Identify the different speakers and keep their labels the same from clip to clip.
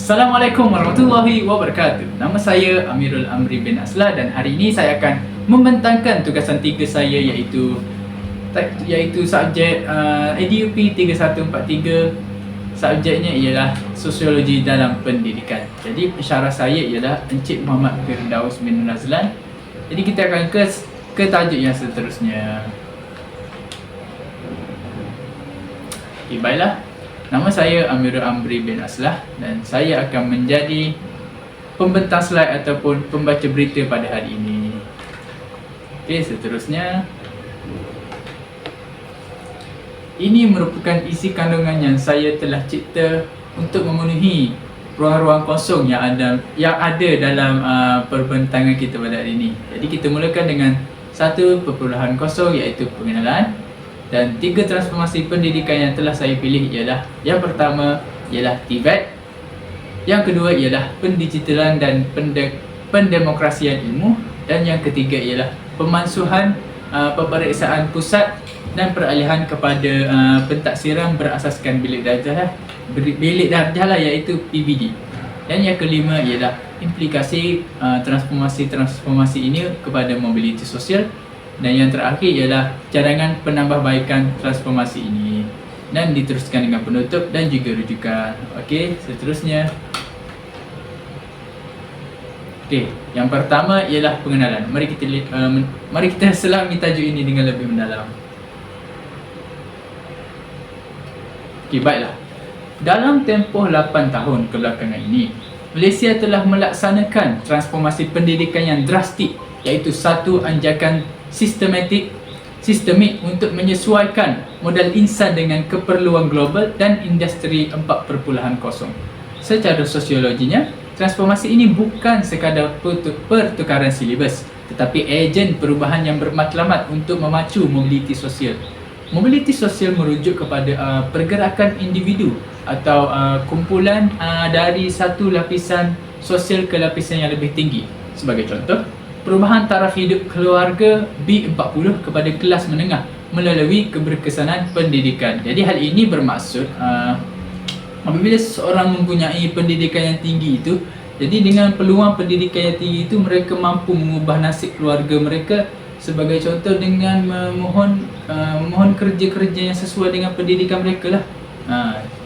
Speaker 1: Assalamualaikum warahmatullahi wabarakatuh. Nama saya Amirul Amri bin Aslah dan hari ini saya akan membentangkan tugasan 3 saya iaitu subjek EDUP 3143. Subjeknya ialah Sosiologi dalam Pendidikan. Jadi pensyarah saya ialah Encik Muhammad Firdaus bin Razlan. Jadi kita akan ke tajuk yang seterusnya. Okay, baiklah. Nama saya Amirul Amri bin Aslah dan saya akan menjadi pembentang slide ataupun pembaca berita pada hari ini. Okey, seterusnya. Ini merupakan isi kandungan yang saya telah cipta untuk memenuhi ruang-ruang kosong yang ada dalam perbentangan kita pada hari ini. Jadi kita mulakan dengan 1.0 iaitu pengenalan. Dan 3 transformasi pendidikan yang telah saya pilih ialah, yang pertama ialah TVET, yang kedua ialah pendigitalan dan pendemokrasian ilmu, dan yang ketiga ialah pemansuhan peperiksaan pusat dan peralihan kepada pentaksiran berasaskan bilik darjah iaitu PBD. Dan yang kelima ialah implikasi transformasi ini kepada mobiliti sosial. Dan yang terakhir ialah cadangan penambahbaikan transformasi ini, dan diteruskan dengan penutup dan juga rujukan. Okey, seterusnya. Okey, yang pertama ialah pengenalan. Mari kita selami tajuk ini dengan lebih mendalam. Okey, baiklah. Dalam tempoh 8 tahun kebelakangan ini, Malaysia telah melaksanakan transformasi pendidikan yang drastik, iaitu satu anjakan sistemik untuk menyesuaikan modal insan dengan keperluan global dan industri 4.0. Secara sosiologinya, transformasi ini bukan sekadar pertukaran silibus, tetapi ejen perubahan yang bermatlamat untuk memacu mobiliti sosial. Mobiliti sosial merujuk kepada pergerakan individu atau kumpulan dari satu lapisan sosial ke lapisan yang lebih tinggi. Sebagai contoh, perubahan taraf hidup keluarga B40 kepada kelas menengah melalui keberkesanan pendidikan. Jadi hal ini bermaksud apabila seseorang mempunyai pendidikan yang tinggi itu, jadi dengan peluang pendidikan yang tinggi itu, mereka mampu mengubah nasib keluarga mereka. Sebagai contoh, dengan memohon kerja-kerja yang sesuai dengan pendidikan mereka lah.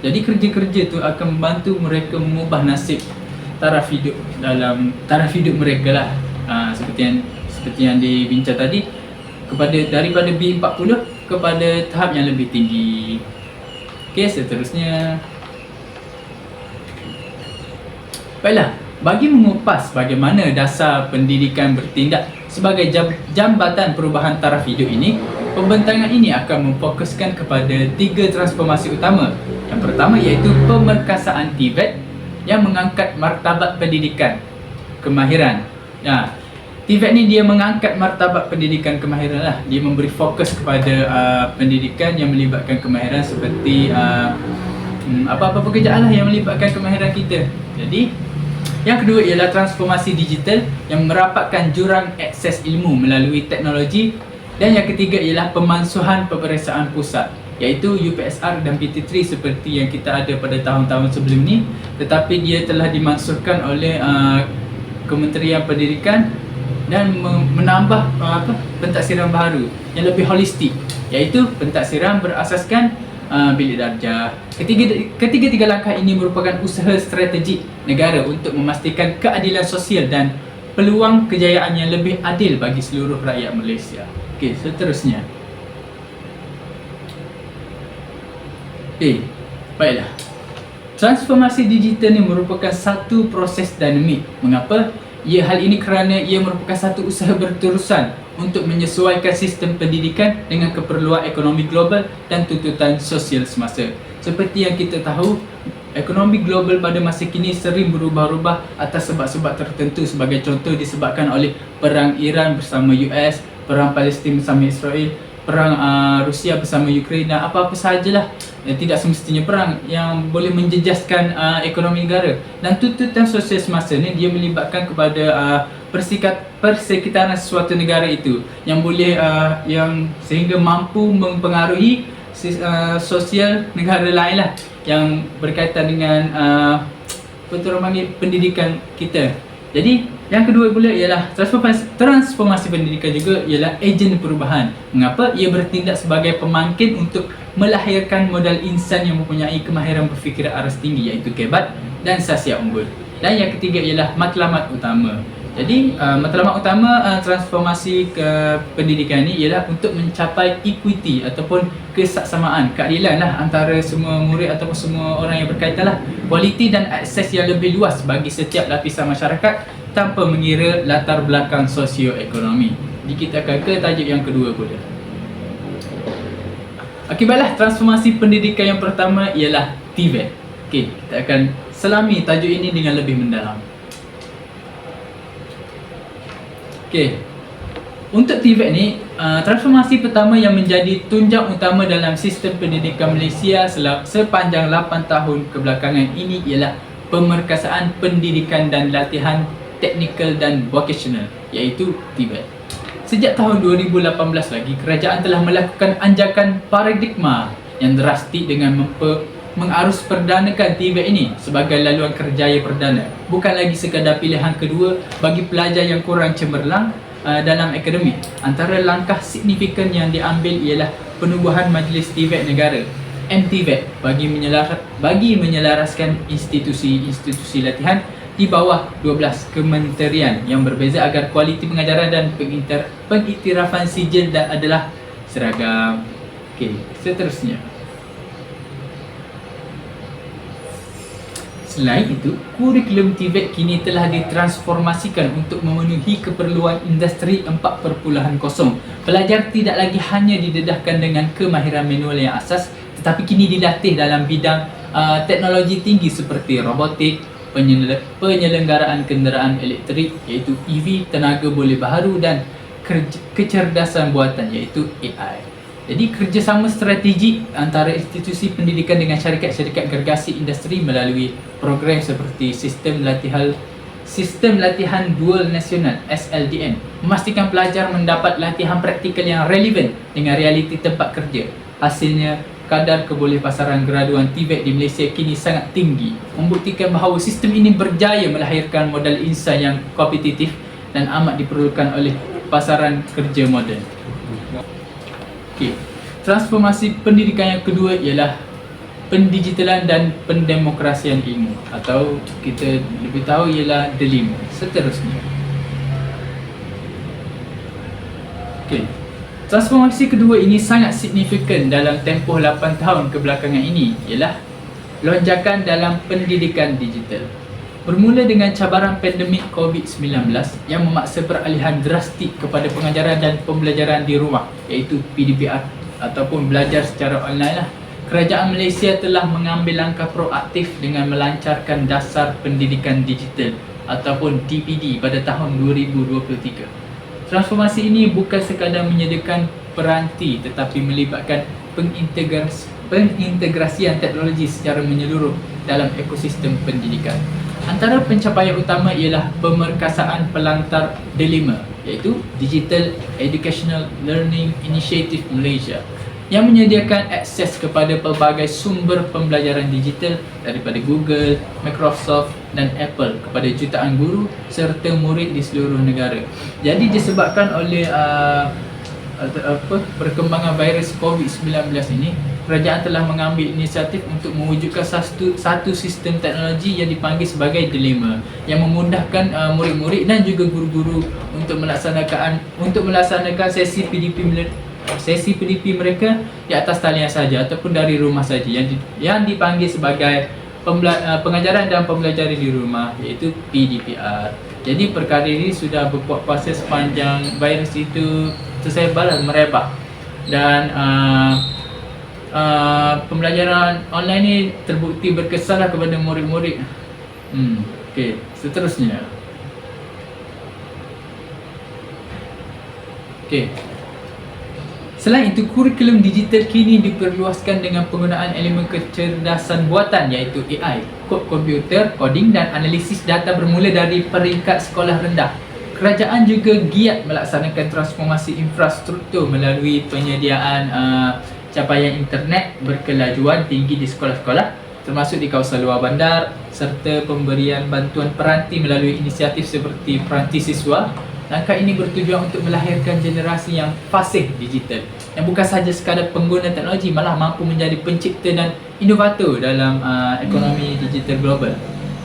Speaker 1: Jadi kerja-kerja itu akan membantu mereka mengubah nasib taraf hidup mereka lah. Seperti yang dibincang tadi, daripada B40 kepada tahap yang lebih tinggi. Okey, seterusnya. Baiklah, bagi mengupas bagaimana dasar pendidikan bertindak sebagai jambatan perubahan taraf hidup ini, pembentangan ini akan memfokuskan kepada 3 transformasi utama. Yang pertama iaitu pemerkasaan TVET yang mengangkat martabat pendidikan kemahiran. TVET ni dia mengangkat martabat pendidikan kemahiran lah. Dia memberi fokus kepada pendidikan yang melibatkan kemahiran seperti apa-apa pekerjaan lah yang melibatkan kemahiran kita. Jadi yang kedua ialah transformasi digital yang merapatkan jurang akses ilmu melalui teknologi. Dan yang ketiga ialah pemansuhan peperiksaan pusat, iaitu UPSR dan PT3 seperti yang kita ada pada tahun-tahun sebelum ni, tetapi dia telah dimansuhkan oleh Kementerian Pendidikan dan menambah pentaksiran baru yang lebih holistik, iaitu pentaksiran berasaskan bilik darjah. Ketiga langkah ini merupakan usaha strategik negara untuk memastikan keadilan sosial dan peluang kejayaan yang lebih adil bagi seluruh rakyat Malaysia. Okey, seterusnya. Baiklah. Transformasi digital ni merupakan satu proses dinamik. Mengapa? Hal ini kerana ia merupakan satu usaha berterusan untuk menyesuaikan sistem pendidikan dengan keperluan ekonomi global dan tuntutan sosial semasa. Seperti yang kita tahu, ekonomi global pada masa kini sering berubah-ubah atas sebab-sebab tertentu. Sebagai contoh, disebabkan oleh perang Iran bersama US, perang Palestin bersama Israel, perang Rusia bersama Ukraine, dan apa-apa sahajalah tidak semestinya perang yang boleh menjejaskan ekonomi negara. Dan tuntutan sosial semasa ni dia melibatkan kepada persekitaran suatu negara itu yang boleh yang sehingga mampu mempengaruhi sosial negara lain lah, yang berkaitan dengan betul orang panggil pendidikan kita. Jadi yang kedua pula ialah transformasi pendidikan juga ialah ejen perubahan. Mengapa? Ia bertindak sebagai pemangkin untuk melahirkan modal insan yang mempunyai kemahiran berfikiran aras tinggi, iaitu kebat dan sasiat unggul. Dan yang ketiga ialah matlamat utama. Jadi matlamat utama transformasi ke pendidikan ni ialah untuk mencapai equity ataupun kesaksamaan, keadilan lah antara semua murid ataupun semua orang yang berkaitan lah, kualiti dan akses yang lebih luas bagi setiap lapisan masyarakat tanpa mengira latar belakang sosioekonomi. Jadi kita akan ke tajuk yang kedua pula. Okey, baiklah, transformasi pendidikan yang pertama ialah TVET. Okey, kita akan selami tajuk ini dengan lebih mendalam. Okey, untuk TVET ni, transformasi pertama yang menjadi tunjang utama dalam sistem pendidikan Malaysia sepanjang 8 tahun kebelakangan ini ialah pemerkasaan pendidikan dan latihan teknikal dan vocational, iaitu TVET. Sejak tahun 2018 lagi, kerajaan telah melakukan anjakan paradigma yang drastik dengan mengarus perdanakan TVET ini sebagai laluan kerjaya perdana, bukan lagi sekadar pilihan kedua bagi pelajar yang kurang cemerlang dalam akademik. Antara langkah signifikan yang diambil ialah penubuhan Majlis TVET Negara (MTVET) bagi menyelaraskan institusi-institusi latihan di bawah 12 kementerian yang berbeza agar kualiti pengajaran dan pengiktirafan sijil adalah seragam. Okey, seterusnya. Selain itu, kurikulum TVET kini telah ditransformasikan untuk memenuhi keperluan industri 4.0. Pelajar tidak lagi hanya didedahkan dengan kemahiran manual yang asas, tetapi kini dilatih dalam bidang teknologi tinggi seperti robotik, penyelenggaraan kenderaan elektrik iaitu EV, tenaga boleh baharu dan kecerdasan buatan iaitu AI. Jadi kerjasama strategik antara institusi pendidikan dengan syarikat-syarikat gergasi industri melalui program seperti sistem latihan dual nasional (SLDN) memastikan pelajar mendapat latihan praktikal yang relevan dengan realiti tempat kerja. Hasilnya, kadar kebolehpasaran graduan TVET di Malaysia kini sangat tinggi, membuktikan bahawa sistem ini berjaya melahirkan modal insan yang kompetitif dan amat diperlukan oleh pasaran kerja moden. Okey, transformasi pendidikan yang kedua ialah pendigitalan dan pendemokrasian ilmu, atau kita lebih tahu ialah DELIM. Seterusnya. Okey, transformasi kedua ini sangat signifikan dalam tempoh 8 tahun kebelakangan ini ialah lonjakan dalam pendidikan digital. Bermula dengan cabaran pandemik COVID-19 yang memaksa peralihan drastik kepada pengajaran dan pembelajaran di rumah, iaitu PDPR ataupun belajar secara online lah. Kerajaan Malaysia telah mengambil langkah proaktif dengan melancarkan Dasar Pendidikan Digital ataupun DPD pada tahun 2023. Transformasi ini bukan sekadar menyediakan peranti tetapi melibatkan pengintegrasian teknologi secara menyeluruh dalam ekosistem pendidikan. Antara pencapaian utama ialah pemerkasaan pelantar DELIM, iaitu Digital Educational Learning Initiative Malaysia, yang menyediakan akses kepada pelbagai sumber pembelajaran digital daripada Google, Microsoft dan Apple kepada jutaan guru serta murid di seluruh negara. Jadi disebabkan oleh perkembangan virus COVID-19 ini, kerajaan telah mengambil inisiatif untuk mewujudkan satu sistem teknologi yang dipanggil sebagai DELIM, yang memudahkan murid-murid dan juga guru-guru untuk melaksanakan sesi PDP mereka di atas talian saja ataupun dari rumah saja, yang dipanggil sebagai pengajaran dan pembelajaran di rumah, iaitu PDPR. Jadi perkara ini sudah berbuat kuasa sepanjang virus itu tersebar merebak, dan pembelajaran online ni terbukti berkesanlah kepada murid-murid. Okey, seterusnya. Okey. Selain itu, kurikulum digital kini diperluaskan dengan penggunaan elemen kecerdasan buatan iaitu AI, kod komputer, coding dan analisis data bermula dari peringkat sekolah rendah. Kerajaan juga giat melaksanakan transformasi infrastruktur melalui penyediaan capaian internet berkelajuan tinggi di sekolah-sekolah, termasuk di kawasan luar bandar, serta pemberian bantuan peranti melalui inisiatif seperti Peranti Siswa. Langkah ini bertujuan untuk melahirkan generasi yang fasih digital, yang bukan sahaja sekadar pengguna teknologi, malah mampu menjadi pencipta dan inovator dalam ekonomi digital global.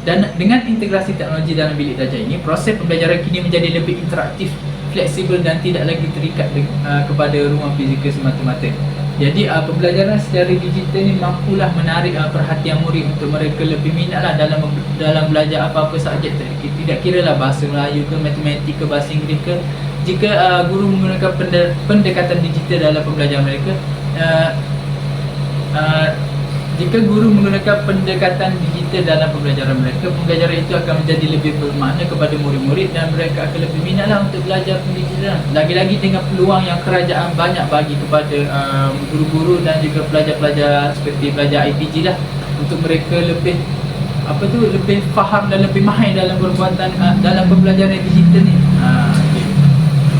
Speaker 1: Dan dengan integrasi teknologi dalam bilik darjah ini, proses pembelajaran kini menjadi lebih interaktif, fleksibel dan tidak lagi terikat kepada ruang fizikal semata-mata. Jadi pembelajaran secara digital ni mampulah menarik perhatian murid untuk mereka lebih minatlah dalam belajar apa-apa subjek, tidak kira lah bahasa Melayu ke, matematik ke, bahasa Inggeris ke. Jika guru menggunakan pendekatan digital dalam pembelajaran mereka, jika guru menggunakan pendekatan digital dalam pembelajaran mereka, pembelajaran itu akan menjadi lebih bermakna kepada murid-murid dan mereka akan lebih minatlah untuk belajar pendidikan. Lagi-lagi dengan peluang yang kerajaan banyak bagi kepada guru-guru dan juga pelajar-pelajar seperti pelajar IPG lah, untuk mereka lebih lebih faham dan lebih mahir dalam perbuatan dalam pembelajaran digital ni. Okay.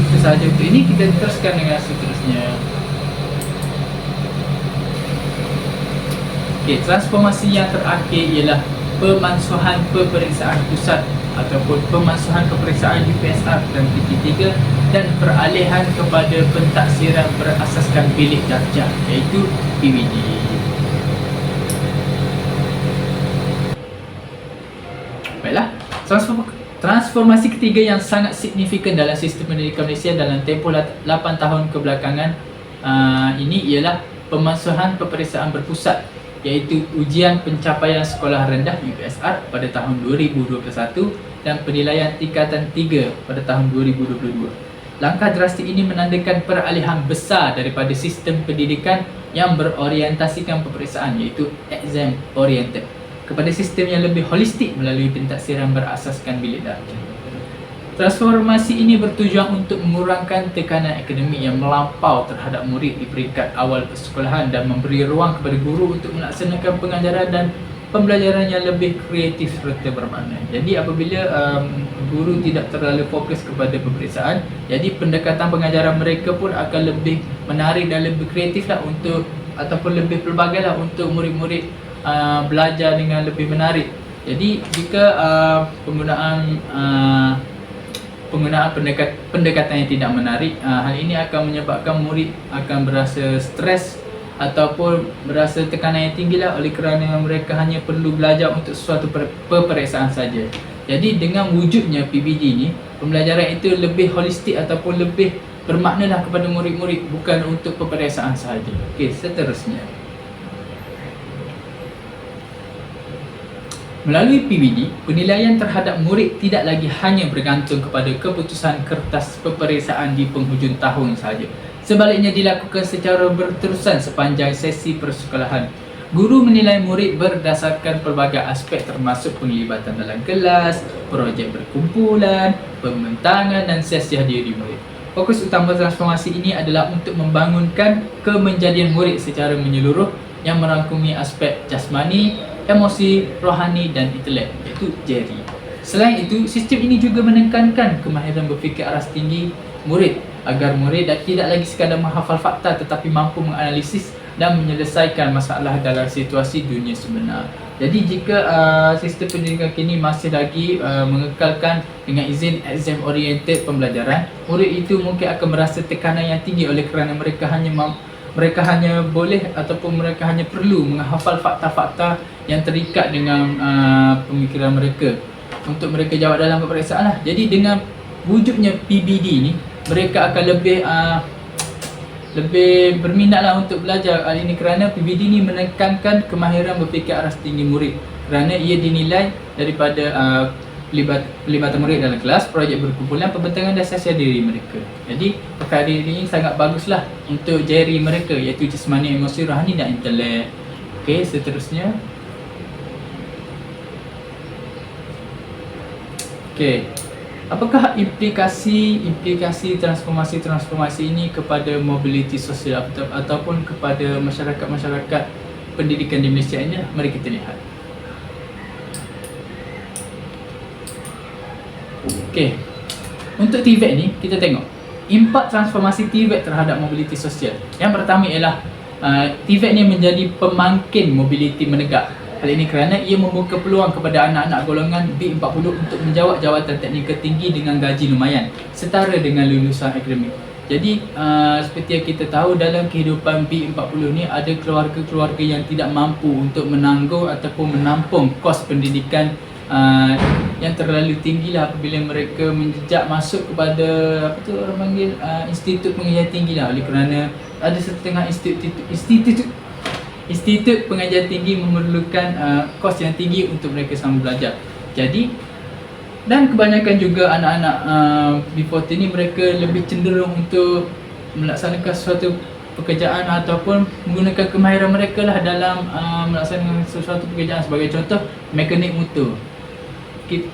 Speaker 1: Itu sahaja untuk ini, kita teruskan dengan seterusnya. Okay, transformasi yang terakhir ialah pemansuhan peperiksaan pusat ataupun pemansuhan peperiksaan UPSR dan PT3 dan peralihan kepada pentaksiran berasaskan bilik darjah, iaitu PBD. Baiklah, transformasi ketiga yang sangat signifikan dalam sistem pendidikan Malaysia dalam tempoh 8 tahun kebelakangan ini ialah pemansuhan peperiksaan berpusat, iaitu ujian pencapaian sekolah rendah UPSR pada tahun 2021 dan penilaian tingkatan 3 pada tahun 2022. Langkah drastik ini menandakan peralihan besar daripada sistem pendidikan yang berorientasikan peperiksaan, iaitu exam oriented, kepada sistem yang lebih holistik melalui pentaksiran berasaskan bilik darjah. Transformasi ini bertujuan untuk mengurangkan tekanan akademik yang melampau terhadap murid di peringkat awal persekolahan dan memberi ruang kepada guru untuk melaksanakan pengajaran dan pembelajaran yang lebih kreatif serta bermakna. Jadi apabila guru tidak terlalu fokus kepada peperiksaan, jadi pendekatan pengajaran mereka pun akan lebih menarik dan lebih kreatif lah untuk, ataupun lebih pelbagai lah untuk murid-murid belajar dengan lebih menarik. Jadi jika penggunaan pendekatan yang tidak menarik, hal ini akan menyebabkan murid akan berasa stres ataupun berasa tekanan yang tinggi lah, oleh kerana mereka hanya perlu belajar untuk sesuatu peperiksaan saja. Jadi dengan wujudnya PBD ni, pembelajaran itu lebih holistik ataupun lebih bermakna lah kepada murid-murid, bukan untuk peperiksaan sahaja. Okey, seterusnya. Melalui PBD, penilaian terhadap murid tidak lagi hanya bergantung kepada keputusan kertas peperiksaan di penghujung tahun sahaja. Sebaliknya dilakukan secara berterusan sepanjang sesi persekolahan. Guru menilai murid berdasarkan pelbagai aspek termasuk penglibatan dalam kelas, projek berkumpulan, pembentangan dan siasat diri murid. Fokus utama transformasi ini adalah untuk membangunkan kemenjadian murid secara menyeluruh yang merangkumi aspek jasmani, emosi, rohani dan intelek, iaitu JERI. Selain itu, sistem ini juga menekankan kemahiran berfikir aras tinggi murid agar murid tidak lagi sekadar menghafal fakta tetapi mampu menganalisis dan menyelesaikan masalah dalam situasi dunia sebenar. Jadi jika sistem pendidikan kini masih lagi mengekalkan dengan izin exam oriented pembelajaran, murid itu mungkin akan merasa tekanan yang tinggi oleh kerana mereka hanya boleh ataupun mereka hanya perlu menghafal fakta-fakta yang terikat dengan pemikiran mereka untuk mereka jawab dalam peperiksaan lah. Jadi dengan wujudnya PBD ni, mereka akan lebih berminat lah untuk belajar hal ini, kerana PBD ni menekankan kemahiran berfikir aras tinggi murid, kerana ia dinilai daripada pelibatan murid dalam kelas, projek berkumpulan, pembentangan dan siasat diri mereka. Jadi perkara ini sangat baguslah untuk JERI mereka, iaitu jasmani, emosi, rohani dan intelek. Okey, seterusnya. Okey. Apakah implikasi transformasi ini kepada mobiliti sosial ataupun kepada masyarakat pendidikan di Malaysia ini? Mari kita lihat. Okey. Untuk TVET ni, kita tengok impak transformasi TVET terhadap mobiliti sosial. Yang pertama ialah TVET ni menjadi pemangkin mobiliti menegak. Hal ini kerana ia membuka peluang kepada anak-anak golongan B40 untuk menjawat jawatan teknikal tinggi dengan gaji lumayan setara dengan lulusan akademik. Jadi seperti yang kita tahu, dalam kehidupan B40 ni ada keluarga-keluarga yang tidak mampu untuk menanggung ataupun menampung kos pendidikan yang terlalu tinggi lah apabila mereka menjejak masuk kepada apa tu orang panggil institut pengajian tinggi lah, oleh kerana ada setengah institut pengajian tinggi memerlukan kos yang tinggi untuk mereka sama belajar. Jadi dan kebanyakan juga anak-anak B40 ni mereka lebih cenderung untuk melaksanakan suatu pekerjaan ataupun menggunakan kemahiran mereka lah dalam melaksanakan sesuatu pekerjaan. Sebagai contoh, mekanik motor.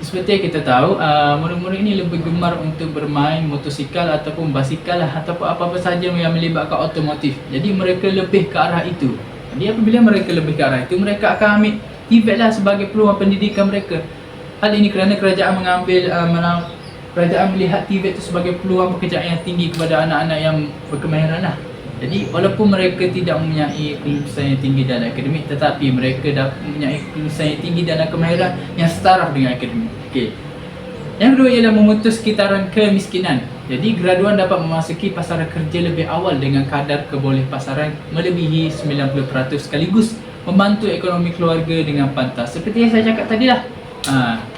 Speaker 1: Seperti yang kita tahu, murid-murid ini lebih gemar untuk bermain motosikal ataupun basikal lah, ataupun apa-apa sahaja yang melibatkan otomotif. Jadi mereka lebih ke arah itu. Jadi apabila mereka lebih ke arah itu, mereka akan ambil TVET lah sebagai peluang pendidikan mereka. Hal ini kerana kerajaan kerajaan melihat TVET itu sebagai peluang pekerjaan yang tinggi kepada anak-anak yang berkemahiran lah. Jadi walaupun mereka tidak mempunyai kelulusan yang tinggi dalam akademik, tetapi mereka dapat mempunyai kelulusan yang tinggi dalam kemahiran yang setara dengan akademik. Okey. Yang kedua ialah memutus kitaran kemiskinan. Jadi graduan dapat memasuki pasaran kerja lebih awal dengan kadar kebolehpasaran melebihi 90% sekaligus membantu ekonomi keluarga dengan pantas. Seperti yang saya cakap tadi lah.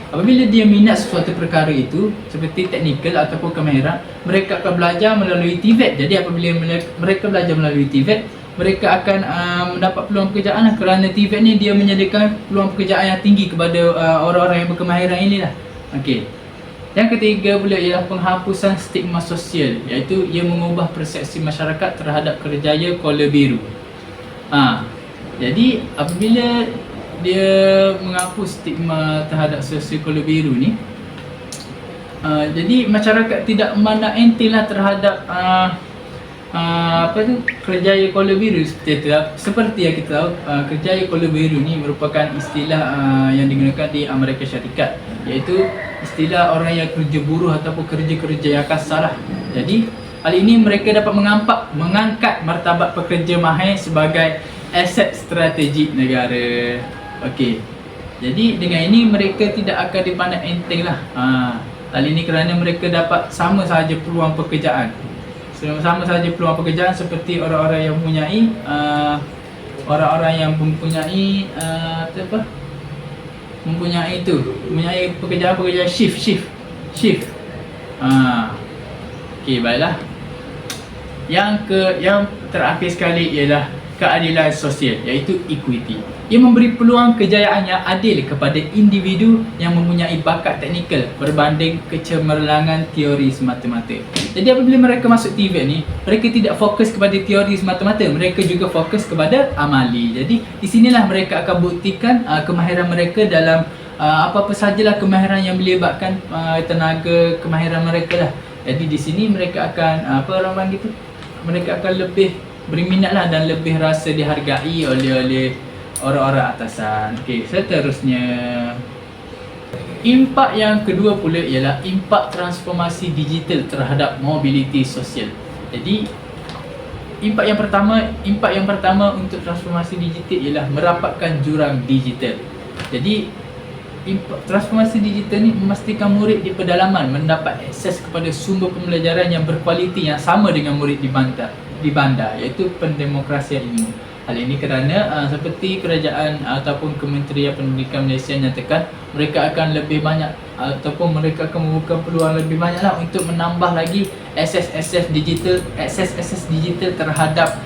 Speaker 1: Apabila dia minat sesuatu perkara itu seperti teknikal ataupun kemahiran, mereka akan belajar melalui TVET. Jadi apabila mereka belajar melalui TVET, mereka akan mendapat peluang pekerjaan lah, kerana TVET ni dia menyediakan peluang pekerjaan yang tinggi kepada orang-orang yang berkemahiran inilah. Okey. Yang ketiga pula ialah penghapusan stigma sosial, iaitu ia mengubah persepsi masyarakat terhadap kerjaya kolor biru. Jadi apabila dia menghapus stigma terhadap sosial kolor biru ni, jadi masyarakat tidak memandang enteng lah terhadap kerjaya kolor biru seperti itu. Seperti yang kita tahu, kerjaya kolor biru ni merupakan istilah yang digunakan di Amerika Syarikat, iaitu istilah orang yang kerja buruh ataupun kerja-kerja yang kasar lah. Jadi hal ini mereka dapat mengangkat martabat pekerja mahir sebagai aset strategik negara. Okey. Jadi dengan ini mereka tidak akan dipandang enteng lah. Hal ini kerana mereka dapat sama sahaja peluang pekerjaan. Sama sahaja peluang pekerjaan seperti orang-orang yang mempunyai mempunyai pekerjaan shift. Okey, baiklah. Yang terakhir sekali ialah keadilan sosial, iaitu equity. Ia memberi peluang kejayaan yang adil kepada individu yang mempunyai bakat teknikal berbanding kecemerlangan teori semata-mata. Jadi apabila mereka masuk TVET ni, mereka tidak fokus kepada teori semata-mata, mereka juga fokus kepada amali. Jadi di sinilah mereka akan buktikan kemahiran mereka dalam apa-apa sajalah kemahiran yang melibatkan tenaga kemahiran mereka lah. Jadi di sini mereka akan mereka akan lebih berminat lah dan lebih rasa dihargai oleh orang-orang atasan. Okey, seterusnya, impak yang kedua pula ialah impak transformasi digital terhadap mobiliti sosial. Jadi impak yang pertama untuk transformasi digital ialah merapatkan jurang digital. Jadi transformasi digital ni memastikan murid di pedalaman mendapat akses kepada sumber pembelajaran yang berkualiti yang sama dengan murid di bandar, iaitu pendemokrasian ilmu. Hal ini kerana seperti kerajaan ataupun Kementerian Pendidikan Malaysia nyatakan, mereka akan lebih banyak ataupun mereka akan membuka peluang lebih banyak lah untuk menambah lagi akses digital terhadap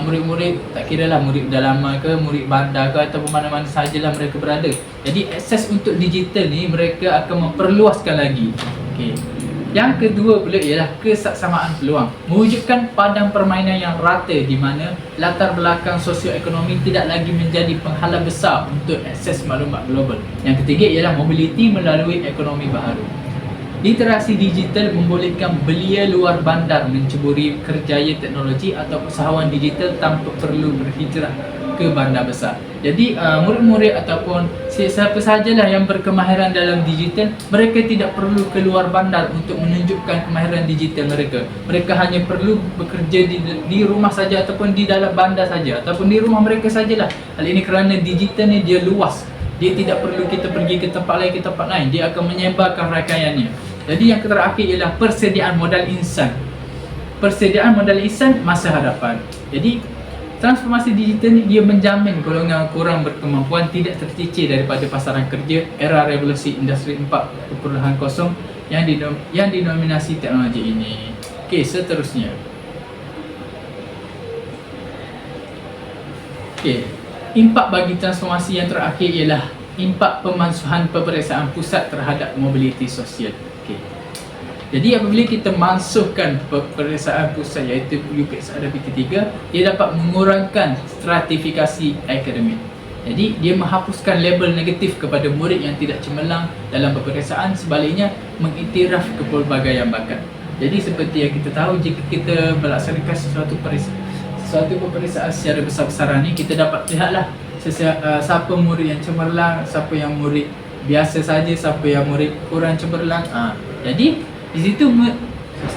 Speaker 1: murid-murid, tak kira lah murid pedalaman ke, murid bandar ke, ataupun mana-mana sahajalah mereka berada. Jadi akses untuk digital ni mereka akan memperluaskan lagi. Okay. Yang kedua pula ialah kesaksamaan peluang, mewujudkan padang permainan yang rata di mana latar belakang sosioekonomi tidak lagi menjadi penghalang besar untuk akses maklumat global. Yang ketiga ialah mobiliti melalui ekonomi baharu. Literasi digital membolehkan belia luar bandar menceburi kerjaya teknologi atau usahawan digital tanpa perlu berhijrah ke bandar besar. Jadi murid-murid ataupun siapa sahajalah yang berkemahiran dalam digital, mereka tidak perlu keluar bandar untuk menunjukkan kemahiran digital mereka. Mereka hanya perlu bekerja di rumah saja ataupun di dalam bandar saja ataupun di rumah mereka sajalah. Hal ini kerana digital ni dia luas. Dia tidak perlu kita pergi ke tempat lain, dia akan menyebarkan rangkaiannya. Jadi yang terakhir ialah persediaan modal insan. Persediaan modal insan masa hadapan. Jadi transformasi digital ni dia menjamin golongan kurang berkemampuan tidak tercicir daripada pasaran kerja era revolusi industri 4.0 yang dinominasi teknologi ini. Okey, seterusnya. Okey, impak bagi transformasi yang terakhir ialah impak pemansuhan peperiksaan pusat terhadap mobiliti sosial. Okey. Jadi apabila kita mansuhkan peperiksaan pusat iaitu UPS ada PT3, dia dapat mengurangkan stratifikasi akademik. Jadi dia menghapuskan label negatif kepada murid yang tidak cemerlang dalam peperiksaan, sebaliknya mengiktiraf kepelbagaian bakat. Jadi seperti yang kita tahu, jika kita melaksanakan sesuatu peperiksaan secara besar-besaran ni, kita dapat lihatlah siapa murid yang cemerlang, siapa yang murid biasa saja, siapa yang murid kurang cemerlang. Jadi di situ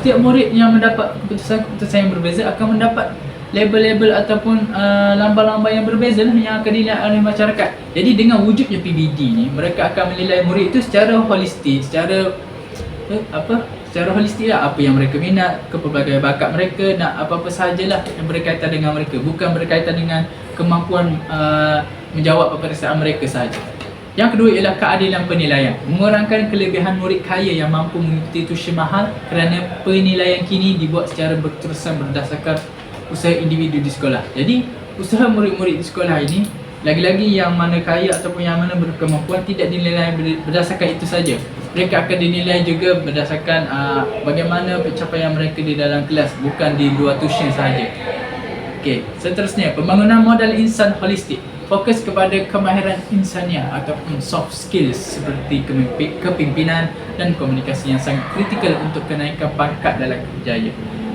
Speaker 1: setiap murid yang mendapat keputusan yang berbeza akan mendapat label-label ataupun lambang-lambang yang berbeza lah yang akan dinilai oleh masyarakat. Jadi dengan wujudnya PBD ni, mereka akan menilai murid itu secara holistik, secara holistik lah, apa yang mereka minat, kepelbagaian bakat mereka, nak apa-apa sahajalah yang berkaitan dengan mereka, bukan berkaitan dengan kemampuan menjawab peperiksaan mereka sahaja. Yang kedua ialah keadilan penilaian, mengurangkan kelebihan murid kaya yang mampu mengikuti tuition mahal kerana penilaian kini dibuat secara berterusan berdasarkan usaha individu di sekolah. Jadi usaha murid-murid di sekolah ini, lagi-lagi yang mana kaya ataupun yang mana berkemampuan, tidak dinilai berdasarkan itu saja. Mereka akan dinilai juga berdasarkan bagaimana pencapaian mereka di dalam kelas, bukan di luar tuition sahaja. Okey, seterusnya pembangunan modal insan holistik. Fokus kepada kemahiran insaniah ataupun soft skills seperti kepimpinan dan komunikasi yang sangat kritikal untuk kenaikan pangkat dalam kerjaya.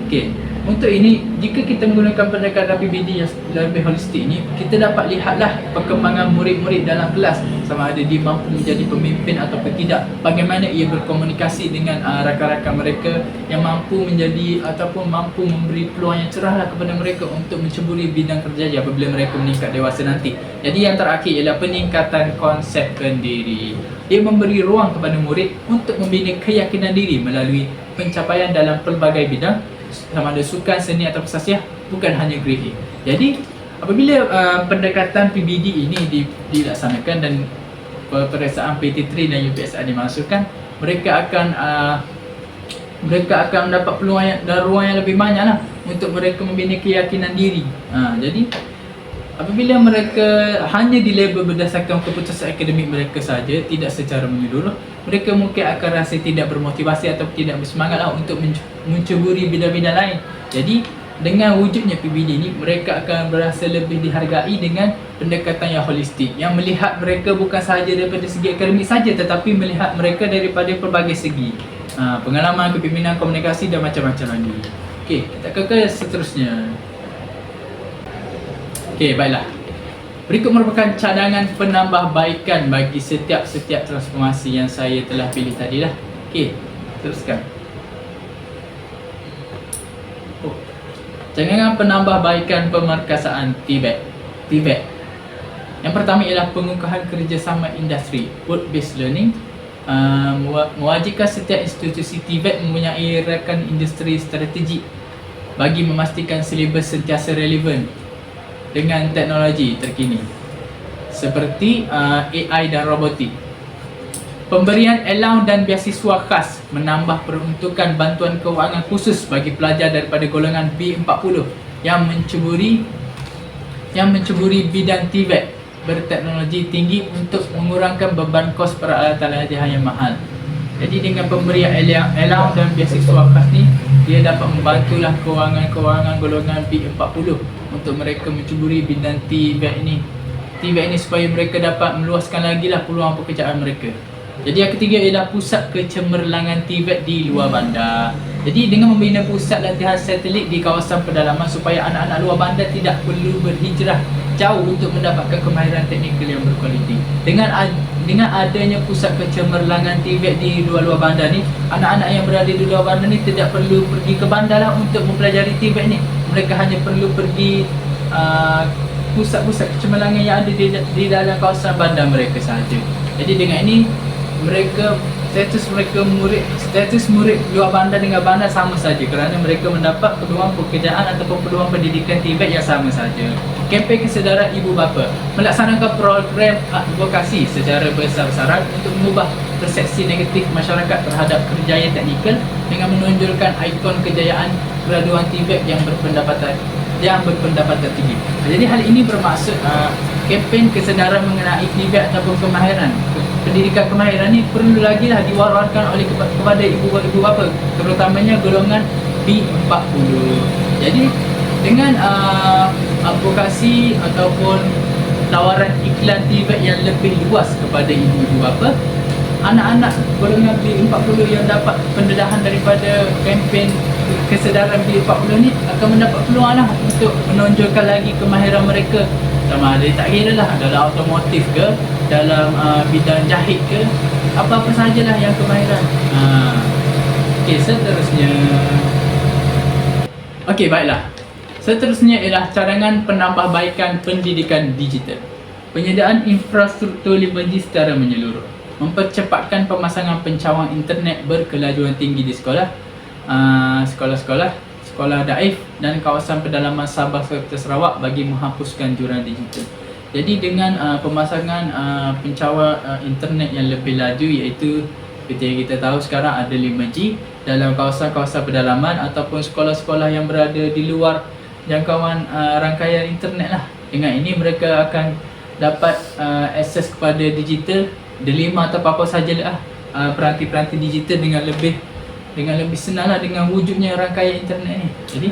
Speaker 1: Okey, untuk ini, jika kita menggunakan pendekatan PBD yang lebih holistik ini, kita dapat lihatlah perkembangan murid-murid dalam kelas, sama ada dia mampu menjadi pemimpin ataupun tidak, bagaimana ia berkomunikasi dengan rakan-rakan mereka, yang mampu menjadi ataupun mampu memberi peluang yang cerahlah kepada mereka untuk menceburi bidang kerjaya apabila mereka meningkat dewasa nanti. Jadi yang terakhir ialah peningkatan konsep pendiri. Ia memberi ruang kepada murid untuk membina keyakinan diri melalui pencapaian dalam pelbagai bidang, sama ada sukan, seni atau sasiah, bukan hanya grade A. Jadi apabila pendekatan PBD ini dilaksanakan dan peperiksaan PT3 dan UPSA dimasukkan, mereka akan mendapat peluang dan ruang yang lebih banyak lah untuk mereka membina keyakinan diri. Jadi apabila mereka hanya dilabel berdasarkan keputusan akademik mereka saja, tidak secara menyeluruh, mereka mungkin akan rasa tidak bermotivasi atau tidak bersemangat lah untuk menceburi bidang-bidang lain. Jadi dengan wujudnya PBD ni, mereka akan berasa lebih dihargai dengan pendekatan yang holistik, yang melihat mereka bukan sahaja daripada segi akademik saja, tetapi melihat mereka daripada pelbagai segi, pengalaman, kepimpinan, komunikasi dan macam-macam lagi. Okey, kita ke seterusnya. Okey, baiklah. Berikut merupakan cadangan penambahbaikan bagi setiap transformasi yang saya telah pilih tadilah. Okey, teruskan. Cadangan penambahbaikan pemerkasaan TVET. Yang pertama ialah pengukuhan kerjasama industri, work-based learning. Mewajibkan setiap institusi TVET mempunyai rakan industri strategik bagi memastikan silibus sentiasa relevan dengan teknologi terkini seperti AI dan robotik. Pemberian allowance dan beasiswa khas, menambah peruntukan bantuan kewangan khusus bagi pelajar daripada golongan B40 yang menceburi bidang TVET berteknologi tinggi untuk mengurangkan beban kos peralatan latihan yang mahal. Jadi dengan pemberian allowance dan beasiswa khas ni, dia dapat membantulah kewangan golongan B40 untuk mereka menceburi bidang TVET ini supaya mereka dapat meluaskan lagi lah peluang pekerjaan mereka. Jadi yang ketiga ialah pusat kecemerlangan TVET di luar bandar. Jadi dengan membina pusat latihan satelit di kawasan pedalaman supaya anak-anak luar bandar tidak perlu berhijrah jauh untuk mendapatkan kemahiran teknikal yang berkualiti. Dengan adanya pusat kecemerlangan TVET di luar-luar bandar ni, anak-anak yang berada di luar bandar ni tidak perlu pergi ke bandar lah untuk mempelajari TVET ni. Mereka hanya perlu pergi pusat-pusat kecemerlangan yang ada di dalam kawasan bandar mereka sahaja. Jadi dengan ini status murid luar bandar dengan bandar sama saja, kerana mereka mendapat peluang pekerjaan ataupun peluang pendidikan TVET yang sama saja. Kempen kesedaran ibu bapa melaksanakan program advokasi secara besar-besaran untuk mengubah persepsi negatif masyarakat terhadap kerjaya teknikal dengan menonjolkan ikon kejayaan graduan TVET yang berpendapatan tinggi. Jadi hal ini bermaksud kempen kesedaran mengenai TVET ataupun kemahiran pendidikan kemahiran ni perlu lagi lah diwariskan oleh kepada ibu bapa, terutamanya golongan B40. Jadi dengan advokasi ataupun tawaran iklan TVET yang lebih luas kepada ibu bapa, anak-anak golongan B40 yang dapat pendedahan daripada kempen kesedaran B40 ni akan mendapat peluang lah untuk menonjolkan lagi kemahiran mereka, sama ada tak kira lah dalam automotif ke, dalam bidang jahit ke, apa-apa sajalah yang kemahiran. Okey, seterusnya. Okey, baiklah. Seterusnya ialah cadangan penambahbaikan pendidikan digital. Penyediaan infrastruktur 5G secara menyeluruh, mempercepatkan pemasangan pencawang internet berkelajuan tinggi di sekolah daif dan kawasan pedalaman Sabah serta Sarawak bagi menghapuskan jurang digital. Jadi dengan pemasangan pencawang internet yang lebih laju, iaitu seperti yang kita tahu sekarang ada 5G dalam kawasan-kawasan pedalaman ataupun sekolah-sekolah yang berada di luar jangkauan rangkaian internet lah. Dengan ini mereka akan dapat akses kepada digital, delima atau apa-apa sajalah peranti-peranti digital dengan lebih senang lah dengan wujudnya rangkaian internet ni. Jadi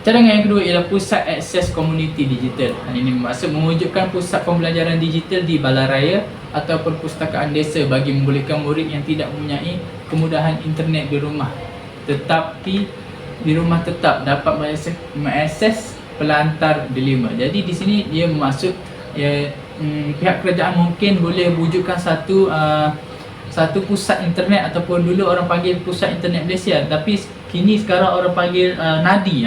Speaker 1: cadangan yang kedua ialah pusat akses komuniti digital. Hal ini bermaksud mewujudkan pusat pembelajaran digital di balai ataupun pustakaan desa bagi membolehkan murid yang tidak mempunyai kemudahan internet di rumah tetap dapat mengakses pelantar delima. Jadi di sini dia bermaksud pihak kerajaan mungkin boleh wujudkan satu pusat internet, ataupun dulu orang panggil pusat internet Malaysia, tapi sekarang orang panggil Nadi.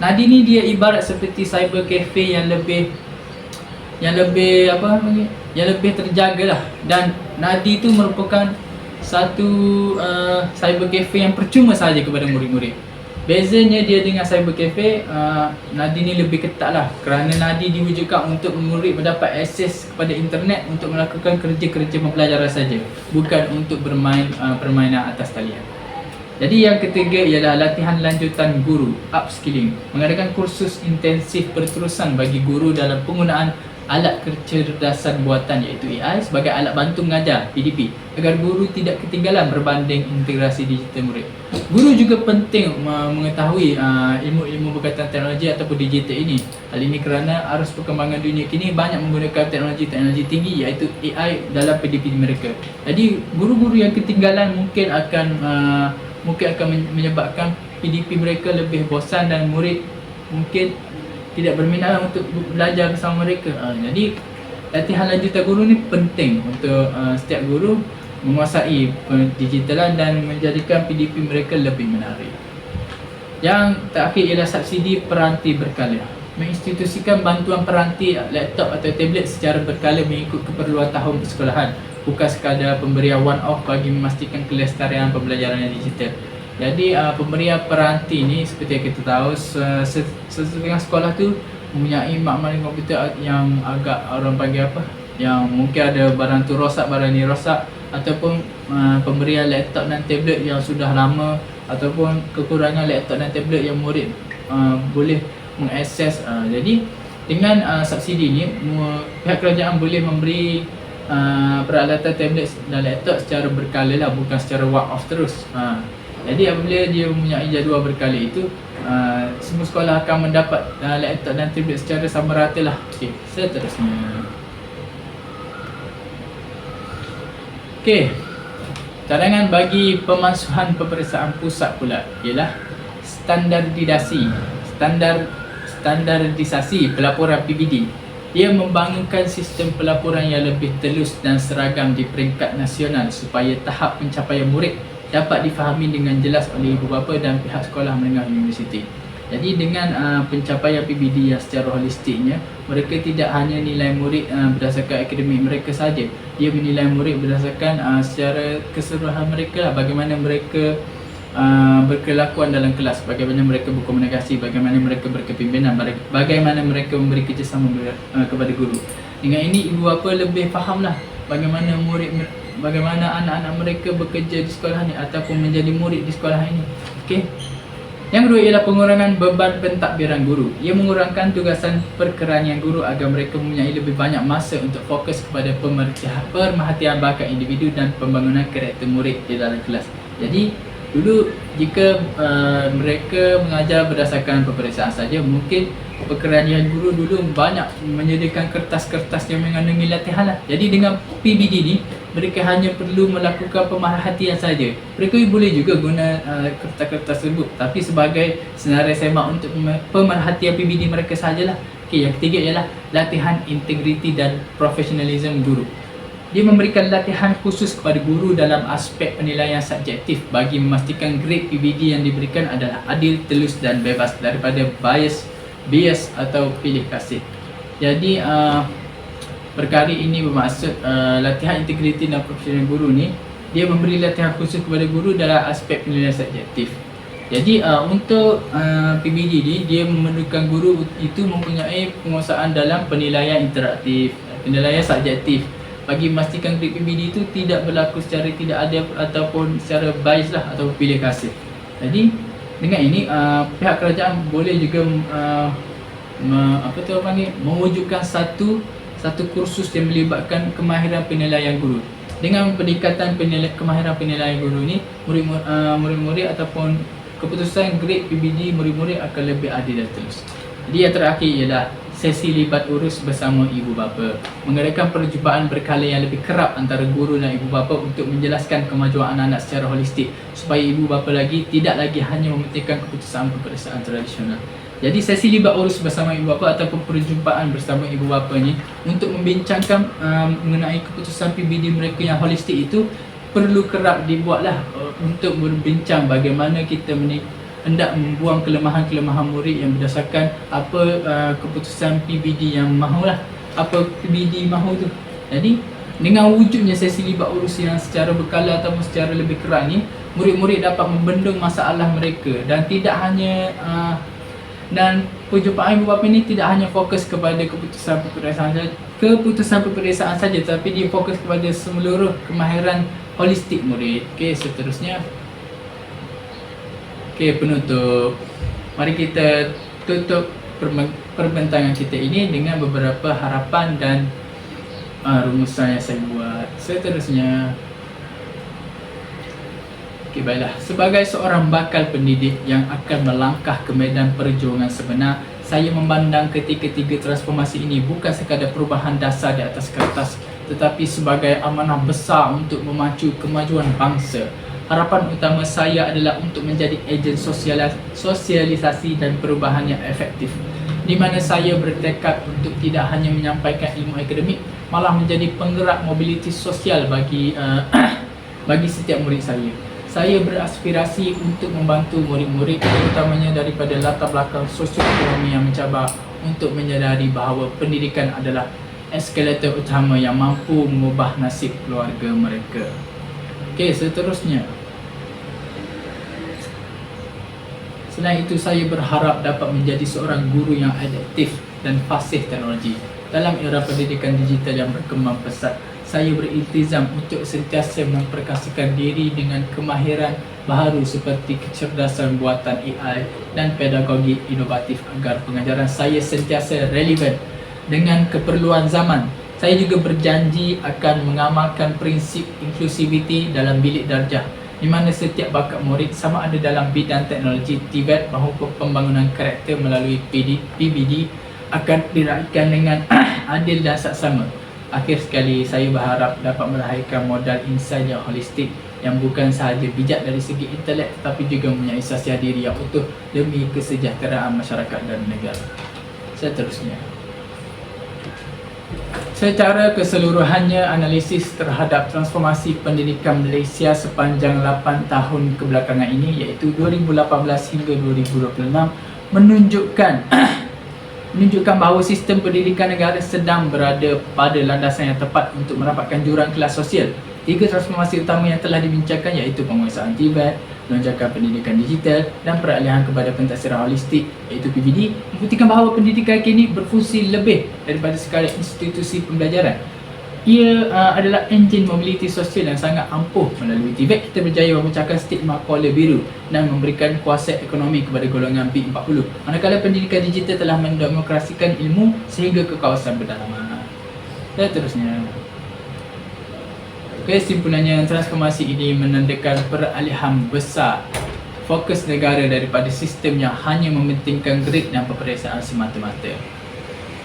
Speaker 1: Nadi ni dia ibarat seperti cyber cafe yang lebih terjaga lah. Dan Nadi tu merupakan satu cyber cafe yang percuma saja kepada murid-murid. Bezanya dia dengan cyber cafe, Nadi ni lebih ketat lah, kerana Nadi diwujudkan untuk murid mendapat akses kepada internet untuk melakukan kerja-kerja pembelajaran saja, bukan untuk bermain permainan atas talian. Jadi yang ketiga ialah latihan lanjutan guru, upskilling, mengadakan kursus intensif berterusan bagi guru dalam penggunaan alat kecerdasan buatan iaitu AI sebagai alat bantu mengajar PDP, agar guru tidak ketinggalan berbanding integrasi digital murid. Guru juga penting mengetahui ilmu-ilmu berkaitan teknologi ataupun digital ini. Hal ini kerana arus perkembangan dunia kini banyak menggunakan teknologi tinggi iaitu AI dalam PDP mereka. Jadi guru-guru yang ketinggalan mungkin akan menyebabkan PDP mereka lebih bosan dan murid mungkin tidak berminat untuk belajar bersama mereka. Jadi latihan lanjutan guru ni penting untuk setiap guru menguasai digitalan dan menjadikan PDP mereka lebih menarik. Yang terakhir ialah subsidi peranti berkala, menginstitusikan bantuan peranti laptop atau tablet secara berkala mengikut keperluan tahun persekolahan, bukan sekadar pemberian one off bagi memastikan kelestarian pembelajaran yang digital. Jadi pemberian peranti ni seperti yang kita tahu, setengah sekolah tu mempunyai makmal komputer yang agak orang panggil yang mungkin ada barang tu rosak, barang ni rosak, ataupun pemberian laptop dan tablet yang sudah lama, ataupun kekurangan laptop dan tablet yang murid boleh mengakses. Jadi dengan subsidi ni pihak kerajaan boleh memberi peralatan tablet dan laptop secara berkala lah, bukan secara one off terus. Jadi apabila dia mempunyai jadual berkala itu, semua sekolah akan mendapat laptop dan tablet secara sama rata lah. Okey, seterusnya. Okey, cadangan bagi pemansuhan peperiksaan pusat pula ialah standardisasi pelaporan PBD Ia membangunkan sistem pelaporan yang lebih telus dan seragam di peringkat nasional supaya tahap pencapaian murid dapat difahami dengan jelas oleh ibu bapa dan pihak sekolah menengah universiti. Jadi dengan pencapaian PBD yang secara holistiknya, mereka tidak hanya nilai murid berdasarkan akademik mereka saja. Dia menilai murid berdasarkan secara keseluruhan mereka lah, bagaimana mereka berkelakuan dalam kelas, bagaimana mereka berkomunikasi, bagaimana mereka berkepimpinan, bagaimana mereka memberi kerjasama kepada guru. Dengan ini ibu bapa lebih fahamlah bagaimana bagaimana anak-anak mereka bekerja di sekolah ni ataupun menjadi murid di sekolah ini. Okey. Yang kedua ialah pengurangan beban pentadbiran guru. Ia mengurangkan tugasan perkeranian guru agar mereka mempunyai lebih banyak masa untuk fokus kepada pemerhatian bakat individu dan pembangunan karakter murid di dalam kelas. Jadi dulu jika mereka mengajar berdasarkan peperiksaan saja, mungkin perkeranian guru dulu banyak menyediakan kertas-kertas yang mengandungi latihan lah. Jadi dengan PBD ni, mereka hanya perlu melakukan pemerhatian saja. Mereka boleh juga guna kertas-kertas tersebut, tapi sebagai senarai semak untuk pemerhatian PBD mereka sajalah. Okey, yang ketiga ialah latihan integriti dan profesionalisme guru. Dia memberikan latihan khusus kepada guru dalam aspek penilaian subjektif bagi memastikan grade PBD yang diberikan adalah adil, telus dan bebas daripada bias atau pilih kasih. Jadi perkara ini bermaksud latihan integriti dan profesional guru ni, dia memberi latihan khusus kepada guru dalam aspek penilaian subjektif. Jadi untuk PBD ni, dia memerlukan guru itu mempunyai penguasaan dalam penilaian interaktif, penilaian subjektif bagi memastikan grade PBD itu tidak berlaku secara tidak adil ataupun secara bias lah atau pilih kasih. Jadi dengan ini pihak kerajaan boleh juga mewujudkan satu kursus yang melibatkan kemahiran penilaian guru. Dengan peningkatan kemahiran penilaian guru ni, murid-murid ataupun keputusan grade PBD murid-murid akan lebih adil dan telus. Jadi yang terakhir ialah sesi libat urus bersama ibu bapa. Mengadakan perjumpaan berkala yang lebih kerap antara guru dan ibu bapa untuk menjelaskan kemajuan anak-anak secara holistik supaya ibu bapa tidak lagi hanya mementingkan keputusan peperiksaan tradisional. Jadi sesi libat urus bersama ibu bapa ataupun perjumpaan bersama ibu bapa ni untuk membincangkan mengenai keputusan PBD mereka yang holistik itu perlu kerap dibuatlah untuk berbincang bagaimana kita hendak membuang kelemahan-kelemahan murid yang berdasarkan apa keputusan PBD yang mahulah, apa PBD mahu tu. Jadi dengan wujudnya sesi libat urus yang secara berkala ataupun secara lebih kerap ni, murid-murid dapat membendung masalah mereka dan tidak hanya dan perjumpaan ibu bapa ni tidak hanya fokus kepada keputusan peperiksaan saja, tapi dia fokus kepada seluruh kemahiran holistik murid. Okey, seterusnya. Okey, penutup. Mari kita tutup perbincangan kita ini dengan beberapa harapan dan rumusan yang saya buat. Seterusnya. Okey, baiklah. Sebagai seorang bakal pendidik yang akan melangkah ke medan perjuangan sebenar, saya memandang ketiga-tiga transformasi ini bukan sekadar perubahan dasar di atas kertas, tetapi sebagai amanah besar untuk memacu kemajuan bangsa. Harapan utama saya adalah untuk menjadi ejen sosialisasi dan perubahan yang efektif, di mana saya bertekad untuk tidak hanya menyampaikan ilmu akademik, malah menjadi penggerak mobiliti sosial bagi setiap murid saya. Saya beraspirasi untuk membantu murid-murid, terutamanya daripada latar belakang sosioekonomi yang mencabar, untuk menyadari bahawa pendidikan adalah eskalator utama yang mampu mengubah nasib keluarga mereka. Okey, seterusnya. Selain itu, saya berharap dapat menjadi seorang guru yang adaptif dan fasih teknologi. Dalam era pendidikan digital yang berkembang pesat, saya beriltizam untuk sentiasa memperkasakan diri dengan kemahiran baharu seperti kecerdasan buatan AI dan pedagogi inovatif agar pengajaran saya sentiasa relevan dengan keperluan zaman. Saya juga berjanji akan mengamalkan prinsip inklusiviti dalam bilik darjah, di mana setiap bakat murid sama ada dalam bidang teknologi, TVET maupun pembangunan karakter melalui PBD akan diraihkan dengan adil dan saksama. Akhir sekali, saya berharap dapat melahirkan modal insan yang holistik yang bukan sahaja bijak dari segi intelek tetapi juga mempunyai sasiah diri yang utuh demi kesejahteraan masyarakat dan negara. Seterusnya. Secara keseluruhannya, analisis terhadap transformasi pendidikan Malaysia sepanjang 8 tahun kebelakangan ini, iaitu 2018 hingga 2026, menunjukkan bahawa sistem pendidikan negara sedang berada pada landasan yang tepat untuk merapatkan jurang kelas sosial. 3 transformasi utama yang telah dibincangkan iaitu penguasaan TVET, lonjakan pendidikan digital dan peralihan kepada pentadbiran holistik iaitu PVD, membuktikan bahawa pendidikan kini berfungsi lebih daripada sekadar institusi pembelajaran. Ia adalah enjin mobiliti sosial yang sangat ampuh. Melalui TVET, kita berjaya memecahkan stigma kolor biru dan memberikan kuasa ekonomi kepada golongan B40. Manakala pendidikan digital telah mendemokrasikan ilmu sehingga ke kawasan pedalaman. Dan terusnya. Kesimpulannya, transformasi ini menandakan peralihan besar fokus negara daripada sistem yang hanya mementingkan grade dan peperiksaan semata-mata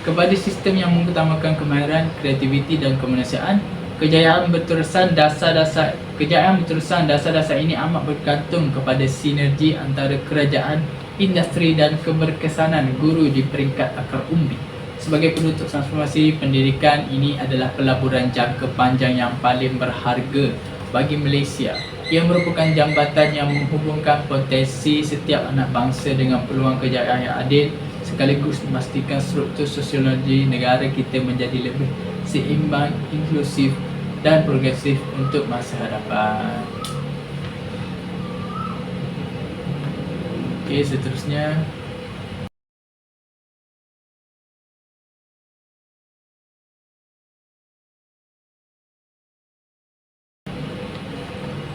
Speaker 1: kepada sistem yang mengutamakan kemahiran, kreativiti dan kemanusiaan. Kejayaan berterusan dasar-dasar ini amat bergantung kepada sinergi antara kerajaan, industri dan keberkesanan guru di peringkat akar umbi. Sebagai penutup, transformasi pendidikan ini adalah pelaburan jangka panjang yang paling berharga bagi Malaysia. Ia merupakan jambatan yang menghubungkan potensi setiap anak bangsa dengan peluang kejayaan yang adil, sekaligus memastikan struktur sosiologi negara kita menjadi lebih seimbang, inklusif dan progresif untuk masa hadapan. Okey, seterusnya.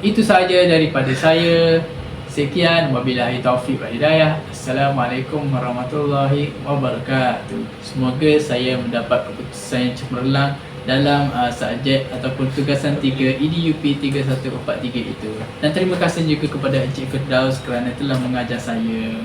Speaker 1: Itu sahaja daripada saya. Sekian, wabillahi taufiq wal hidayah. Assalamualaikum warahmatullahi wabarakatuh. Semoga saya mendapat keputusan yang cemerlang dalam subjek ataupun tugasan 3 EDUP 3143 itu. Dan terima kasih juga kepada Encik Firdaus kerana telah mengajar saya.